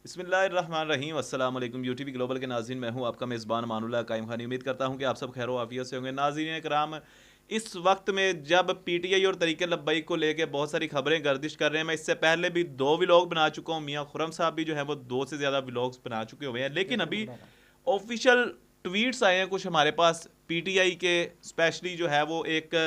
बिस्मिल्लाहिर्रहमानिर्रहीम अस्सलाम वालेकुम यूटीवी ग्लोबल के नाज़रीन, मैं हूं आपका मेज़बान मानुल्लाह कायम खानी। उम्मीद करता हूं कि आप सब खैर आफियत से होंगे। नाज़रीन कराम, इस वक्त में जब पीटीआई और तरीके लब्बैक को लेके बहुत सारी खबरें गर्दिश कर रहे हैं, मैं इससे पहले भी 2 व्लॉग बना चुका हूं। मियां खुरम साहब भी जो है वो 2 से ज़्यादा व्लॉग्स बना चुके हुए हैं, लेकिन अभी ऑफिशियल ट्वीट्स आए हैं कुछ हमारे पास पीटीआई के। स्पेशली जो है वो एक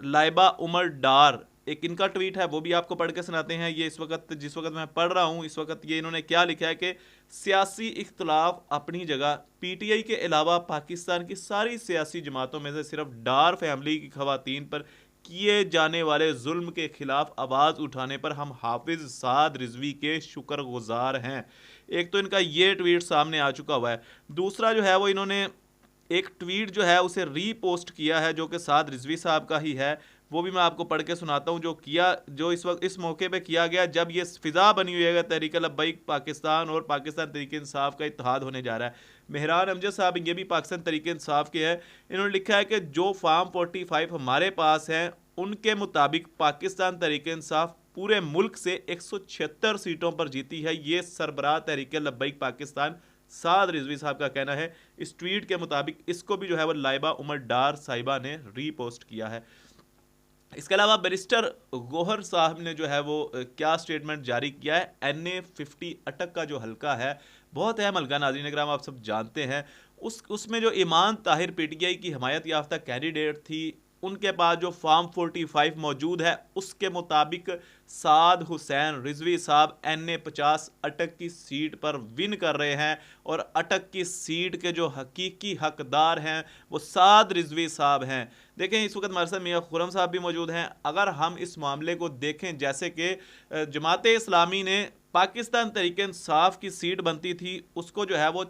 लाइबा उमर डार, एक इनका ट्वीट है, वो भी आपको पढ़ के सुनाते हैं। ये इस वक्त जिस वक्त मैं पढ़ रहा हूँ, इस वक्त ये इन्होंने क्या लिखा है कि सियासी इख्तलाफ अपनी जगह, पीटीआई के अलावा पाकिस्तान की सारी सियासी जमातों में से सिर्फ डार फैमिली की खवातीन पर किए जाने वाले जुल्म के खिलाफ आवाज़ उठाने पर हम हाफिज साद रिजवी के शुक्रगुजार हैं। एक तो इनका ये ट्वीट सामने आ चुका हुआ है। दूसरा जो है वो इन्होंने एक ट्वीट जो है उसे रीपोस्ट किया है, जो कि साद रिजवी साहब का ही है। वो भी मैं आपको पढ़ के सुनाता हूँ, जो इस वक्त इस मौके पे किया गया जब ये फिजा बनी हुई है तहरीक लब्बैक पाकिस्तान और पाकिस्तान तहरीक इंसाफ का इत्तेहाद होने जा रहा है। मेहरान अमजद साहब, ये भी पाकिस्तान तहरीक इंसाफ के हैं। इन्होंने लिखा है कि जो फार्म 45 हमारे पास हैं, उनके मुताबिक पाकिस्तान तहरीक इंसाफ पूरे मुल्क से 176 सीटों पर जीती है। ये सरबराह तहरीक लब्बैक पाकिस्तान साद रिजवी साहब का कहना है। इस ट्वीट के मुताबिक इसको भी जो है वो लाइबा उमर डार साहिबा ने रीपोस्ट किया है। इसके अलावा बैरिस्टर गोहर साहब ने जो है वो क्या स्टेटमेंट जारी किया है। NA50 अटक का जो हल्का है, बहुत अहम हल्का नाज़रीन इकराम, आप सब जानते हैं। उसमें जो ईमान ताहिर पीटीआई की हमायत याफ्ता कैंडिडेट थी, उनके पास जो फार्म 45 मौजूद है, उसके मुताबिक साद हुसैन रिजवी साहब NA50 अटक की सीट पर विन कर रहे हैं। और अटक की सीट के जो हकीकी हकदार हैं वो साद रिजवी साहब हैं। देखें, इस वक्त हमारे साथ मियां खुरम साहब भी मौजूद हैं। अगर हम इस मामले को देखें, जैसे कि जमात इस्लामी ने पाकिस्तान तहरीक इंसाफ की सीट बनती थी, उसको जो है वो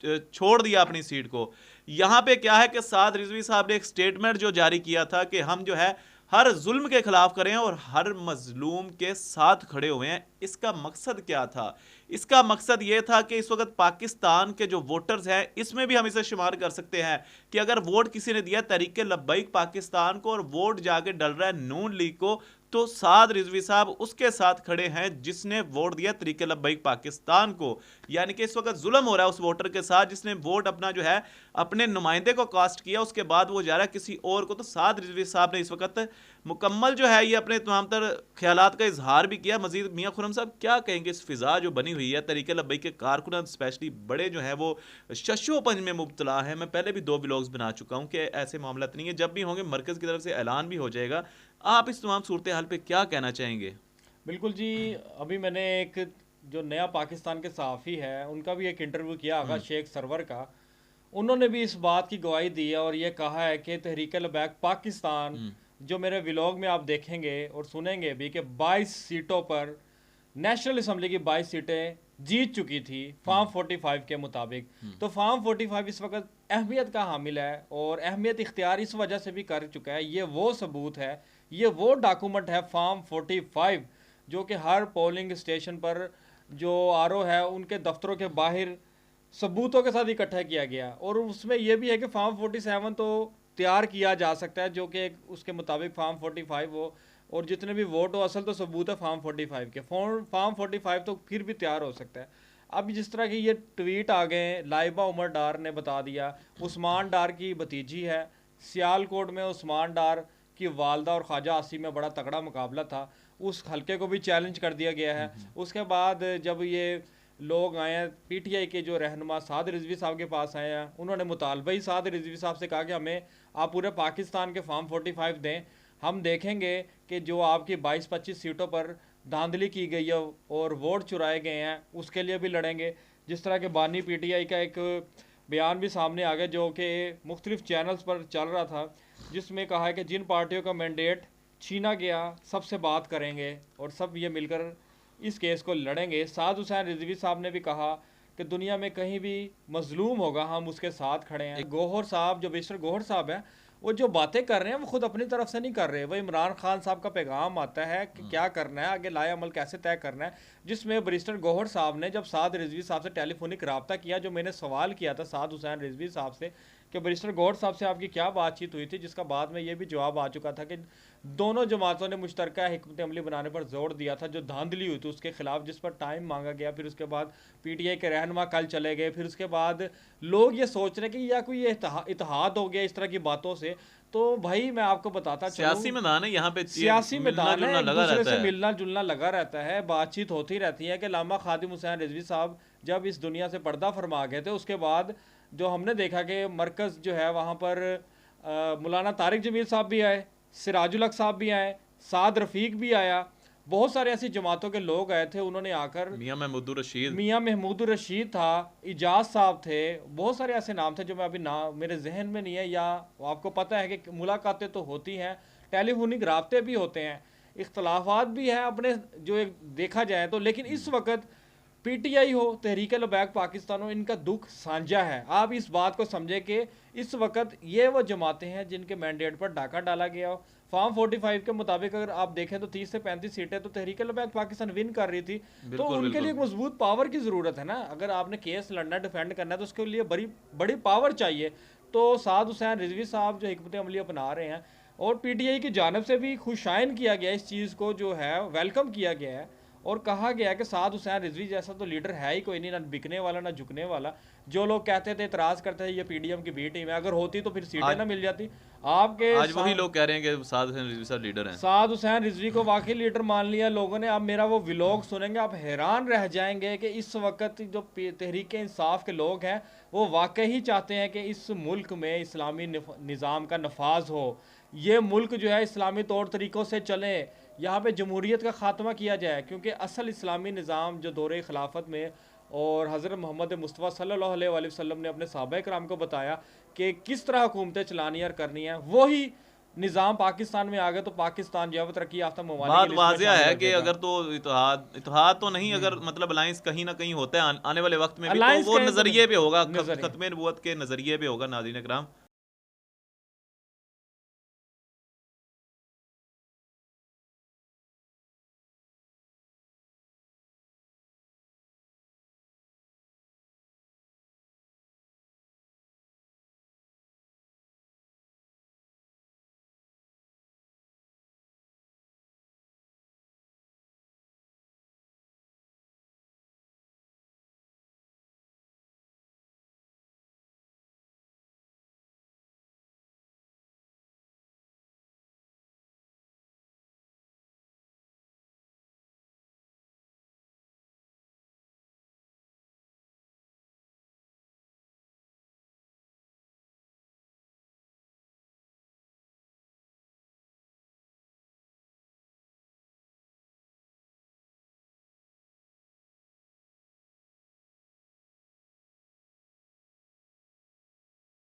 छोड़ दिया अपनी सीट को। यहां पे क्या है कि साद रिजवी साहब ने एक स्टेटमेंट जो जारी किया था कि हम जो है हर जुल्म के खिलाफ करें और हर मजलूम के साथ खड़े हुए हैं। इसका मकसद क्या था? इसका मकसद यह था कि इस वक्त पाकिस्तान के जो वोटर्स हैं, इसमें भी हम इसे शुमार कर सकते हैं कि अगर वोट किसी ने दिया तहरीक लब्बैक पाकिस्तान को और वोट जाके डल रहा है नून लीग को, तो साद रिजवी साहब उसके साथ खड़े हैं जिसने वोट दिया तहरीक लब्बैक पाकिस्तान को। यानी कि इस वक्त जुल्म हो रहा है उस वोटर के साथ जिसने वोट अपना जो है अपने नुमाइंदे को कास्ट किया, उसके बाद वो जा रहा है किसी और को। तो साद रिजवी साहब ने इस वक्त मुकम्मल जो है ये अपने तमाम तर ख्यालात का इजहार भी किया। मजीद मियां खुरम साहब क्या कहेंगे इस फिजा जो बनी हुई है? तहरीक लब्बैक के कारकुनान स्पेशली बड़े जो है वो शशोपंज में मुब्तला है। मैं पहले भी 2 व्लॉग्स बना चुका हूँ कि ऐसे मामला नहीं है, जब भी होंगे मरकज़ की तरफ से ऐलान भी हो जाएगा। आप इस तमाम सूरत हाल पे क्या कहना चाहेंगे? बिल्कुल जी। अभी मैंने एक जो नया पाकिस्तान के सहाफ़ी है उनका भी एक इंटरव्यू किया आगा हम्म। शेख सरवर का। उन्होंने भी इस बात की गवाही दी है और ये कहा है कि तहरीक लब्बैक पाकिस्तान, हम्म। जो मेरे व्लॉग में आप देखेंगे और सुनेंगे भी, कि 22 सीटों पर नेशनल असम्बली की 22 सीटें जीत चुकी थी फार्म 45 के मुताबिक। तो फार्म 45 इस वक्त अहमियत का हामिल है और अहमियत इख्तियार इस वजह से भी कर चुका है। ये वो सबूत है, ये वो डॉक्यूमेंट है फार्म 45, जो कि हर पोलिंग स्टेशन पर जो RO है उनके दफ्तरों के बाहर सबूतों के साथ इकट्ठा किया गया। और उसमें यह भी है कि फार्म 47 तो तैयार किया जा सकता है, जो कि उसके मुताबिक फार्म 45 हो, और जितने भी वोट हो, असल तो सबूत है फार्म 45 के। फार्म 45 तो फिर भी तैयार हो सकता है। अब जिस तरह के ये ट्वीट आ गए, लाइबा उमर डार ने बता दिया, उस्मान डार की भतीजी है, सियालकोट में उस्मान डार की वालदा और ख्वाजा आसिम में बड़ा तगड़ा मुकाबला था, उस हल्के को भी चैलेंज कर दिया गया है। उसके बाद जब ये लोग आए हैं PTI के जो रहनुमा साद रिजवी साहब के पास आए हैं, उन्होंने मुतालबा ही साद रिजवी साहब से कहा कि हमें आप पूरे पाकिस्तान के फार्म 45 दें, हम देखेंगे कि जो आपकी 22-25 सीटों पर धांधली की गई है और वोट चुराए गए हैं, उसके लिए भी लड़ेंगे। जिस तरह के बानी PTI का एक बयान भी सामने आ गया जो कि मुख्तलिफ चैनल्स पर चल रहा था, जिसमें कहा है कि जिन पार्टियों का मैंडेट छीना गया सबसे बात करेंगे और सब ये मिलकर इस केस को लड़ेंगे। साद हुसैन रिजवी साहब ने भी कहा कि दुनिया में कहीं भी मजलूम होगा हम उसके साथ खड़े हैं। गौहर साहब, जो बैरिस्टर गौहर साहब हैं, वो जो बातें कर रहे हैं वो खुद अपनी तरफ से नहीं कर रहे, वो इमरान खान साहब का पैगाम आता है कि क्या करना है, आगे लाए अमल कैसे तय करना है। जिसमें बैरिस्टर गौहर साहब ने जब साद रिजवी साहब से टेलीफोनिक रब्ता किया, जो मैंने सवाल किया था साद हुसैन रिजवी साहब से कि बैरिस्टर गौहर साहब से आपकी क्या बातचीत हुई थी, जिसका बाद में ये भी जवाब आ चुका था कि दोनों जमातों ने मुश्तरका हिकमत अमली बनाने पर जोर दिया था, जो धांधली हुई थी उसके खिलाफ, जिस पर टाइम मांगा गया। फिर उसके बाद पीटीआई के रहनुमा कल चले गए, फिर उसके बाद लोग ये सोच रहे कि या कोई ये इत्तेहाद हो गया इस तरह की बातों से। तो भाई मैं आपको बताता सियासी चलूं, मैदान है यहाँ पे, सियासी मैदान है, एक लगा दूसरे रहता से है। मिलना जुलना लगा रहता है, बातचीत होती रहती है। कि लामा खादिम हुसैन रिजवी साहब जब इस दुनिया से पर्दा फरमा गए थे, उसके बाद जो हमने देखा कि मरकज़ जो है वहाँ पर मौलाना तारिक जमील साहब भी आए, सिराजुल हक साहब भी आए, साद रफ़ीक भी आया, बहुत सारे ऐसी जमातों के लोग आए थे। उन्होंने आकर, मियाँ महमूद रशीद था, इजाज साहब थे, बहुत सारे ऐसे नाम थे जो मैं अभी नाम मेरे जहन में नहीं है। या आपको पता है कि मुलाकातें तो होती हैं, टेलीफोनिक राब्ते भी होते हैं, इख्तलाफात भी हैं अपने जो एक देखा जाए तो। लेकिन इस वक्त पीटीआई हो, तहरीक लबैक पाकिस्तान हो, इनका दुख साझा है। आप इस बात को समझे कि इस वक्त ये वो जमातें हैं जिनके मैंडेट पर डाका डाला गया हो। फॉर्म 45 के मुताबिक अगर आप देखें तो 30 से 35 सीटें तो तहरीक लबैक पाकिस्तान विन कर रही थी। तो उनके लिए एक मजबूत पावर की ज़रूरत है ना। अगर आपने केस लड़ना, डिफेंड करना है तो उसके लिए बड़ी बड़ी पावर चाहिए। तो साद हुसैन रिजवी साहब जो हिकमत अमली अपना रहे हैं, और पीटीआई की जानब से भी खुशाइन किया गया, इस चीज़ को जो है वेलकम किया गया है, और कहा गया है कि साद हुसैन रिजवी जैसा तो लीडर है ही कोई नहीं, ना बिकने वाला ना झुकने वाला। जो लोग कहते थे, इतराज़ करते थे ये पीडीएम की बी टीम है, अगर होती तो फिर सीटें ना मिल जाती। आपके आज वही लोग कह रहे हैं कि साद हुसैन रिजवी साहब लीडर हैं। साद हुसैन रिजवी को वाकई लीडर मान लिया लोगों ने। अब मेरा वो व्लॉग सुनेंगे, आप हैरान रह जाएंगे कि इस वक्त जो तहरीक इंसाफ के लोग हैं वो वाकई ही चाहते हैं कि इस मुल्क में इस्लामी निज़ाम का नफाज हो, ये मुल्क जो है इस्लामी तौर तरीक़ों से चले, यहाँ पे जमहूरियत का ख़ात्मा किया जाए। क्योंकि असल इस्लामी निज़ाम जो दौरे खिलाफत में और हज़रत मोहम्मद मुस्तफ़ा सल्लल्लाहु अलैहि वसल्लम ने अपने सहाबा कराम को बताया कि किस तरह हुकूमतें चलानी और करनी है, वही निज़ाम पाकिस्तान में आ गया तो पाकिस्तान जो है वो तरक्की याफ्ता ममालिक बात वाज़िया है कि अगर तो इत्तेहाद तो नहीं, अगर मतलब अलायंस कहीं ना कहीं होता है आने वाले वक्त में भी, तो वो नज़रिए पे होगा, खत्मे नबूवत के नज़रिए पे होगा। नाज़रीन इकराम,